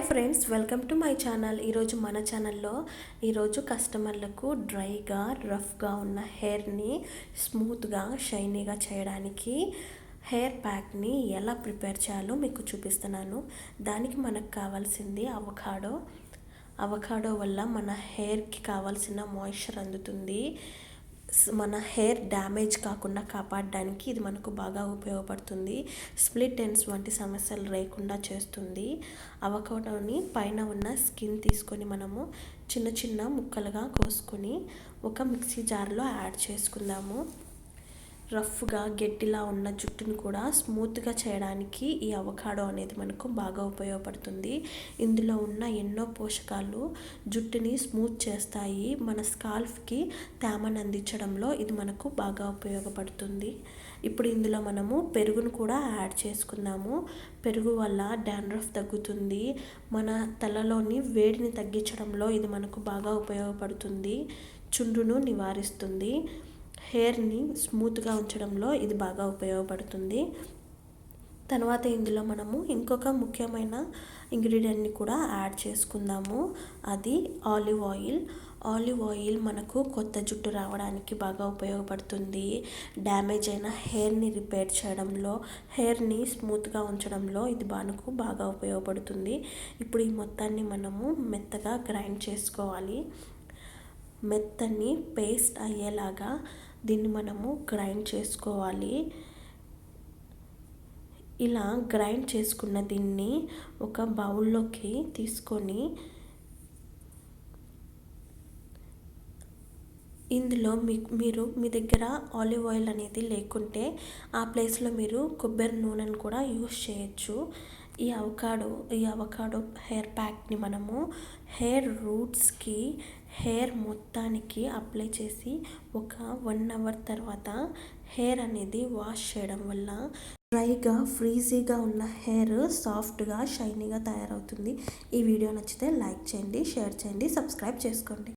Friends, welcome to my channel. ఈరోజు మన ఛానల్లో కస్టమర్లకు డ్రైగా రఫ్గా ఉన్న హెయిర్ని స్మూత్గా షైనీగా చేయడానికి హెయిర్ ప్యాక్ని ఎలా ప్రిపేర్ చేయాలో మీకు చూపిస్తున్నాను. దానికి మనకు కావాల్సింది అవకాడో వల్ల మన హెయిర్కి కావాల్సిన మాయిశ్చర్ అందుతుంది. మన హెయిర్ డ్యామేజ్ కాకుండా కాపాడడానికి ఇది మనకు బాగా ఉపయోగపడుతుంది. స్ప్లిట్ ఎండ్స్ వంటి సమస్యలు లేకుండా చేస్తుంది. అవకాడోని పైన ఉన్న స్కిన్ తీసుకొని మనము చిన్న చిన్న ముక్కలుగా కోసుకొని ఒక మిక్సీ జార్లో యాడ్ చేసుకుందాము. రఫ్గా గట్టిలా ఉన్న జుట్టును కూడా స్మూత్గా చేయడానికి ఈ అవకాడో అనేది మనకు బాగా ఉపయోగపడుతుంది. ఇందులో ఉన్న ఎన్నో పోషకాలు జుట్టుని స్మూత్ చేస్తాయి. మన స్కాల్ఫ్కి తేమను అందించడంలో ఇది మనకు బాగా ఉపయోగపడుతుంది. ఇప్పుడు ఇందులో మనము పెరుగును కూడా యాడ్ చేసుకుందాము. పెరుగు వల్ల డాండ్రఫ్ తగ్గుతుంది. మన తలలోని వేడిని తగ్గించడంలో ఇది మనకు బాగా ఉపయోగపడుతుంది. చుండ్రును నివారిస్తుంది. హెయిర్ని స్మూత్గా ఉంచడంలో ఇది బాగా ఉపయోగపడుతుంది. తర్వాత ఇందులో మనము ఇంకొక ముఖ్యమైన ఇంగ్రీడియంట్ని కూడా యాడ్ చేసుకుందాము. అది ఆలివ్ ఆయిల్. ఆలివ్ ఆయిల్ మనకు కొత్త జుట్టు రావడానికి బాగా ఉపయోగపడుతుంది. డ్యామేజ్ అయిన హెయిర్ని రిపేర్ చేయడంలో, హెయిర్ని స్మూత్గా ఉంచడంలో ఇది మనకు బాగా ఉపయోగపడుతుంది. ఇప్పుడు ఈ మొత్తాన్ని మనము మెత్తగా గ్రైండ్ చేసుకోవాలి. మెత్తని పేస్ట్ అయ్యేలాగా దీన్ని మనము గ్రైండ్ చేసుకోవాలి. ఇలా గ్రైండ్ చేసుకున్న దీన్ని ఒక బౌల్లోకి తీసుకొని ఇందులో మీ దగ్గర ఆలివ్ ఆయిల్ అనేది లేకుంటే ఆ ప్లేస్లో మీరు కొబ్బరి నూనెను కూడా యూస్ చేయొచ్చు. ఈ అవకాడో హెయిర్ ప్యాక్ని మనము హెయిర్ రూట్స్కి, హెయిర్ మొత్తానికి అప్లై చేసి ఒక 1 అవర్ తర్వాత హెయిర్ అనేది వాష్ చేయడం వల్ల డ్రైగా ఫ్రీజీగా ఉన్న హెయిర్ సాఫ్ట్గా షైనీగా తయారవుతుంది. ఈ వీడియో నచ్చితే లైక్ చేయండి, షేర్ చేయండి, సబ్స్క్రైబ్ చేసుకోండి.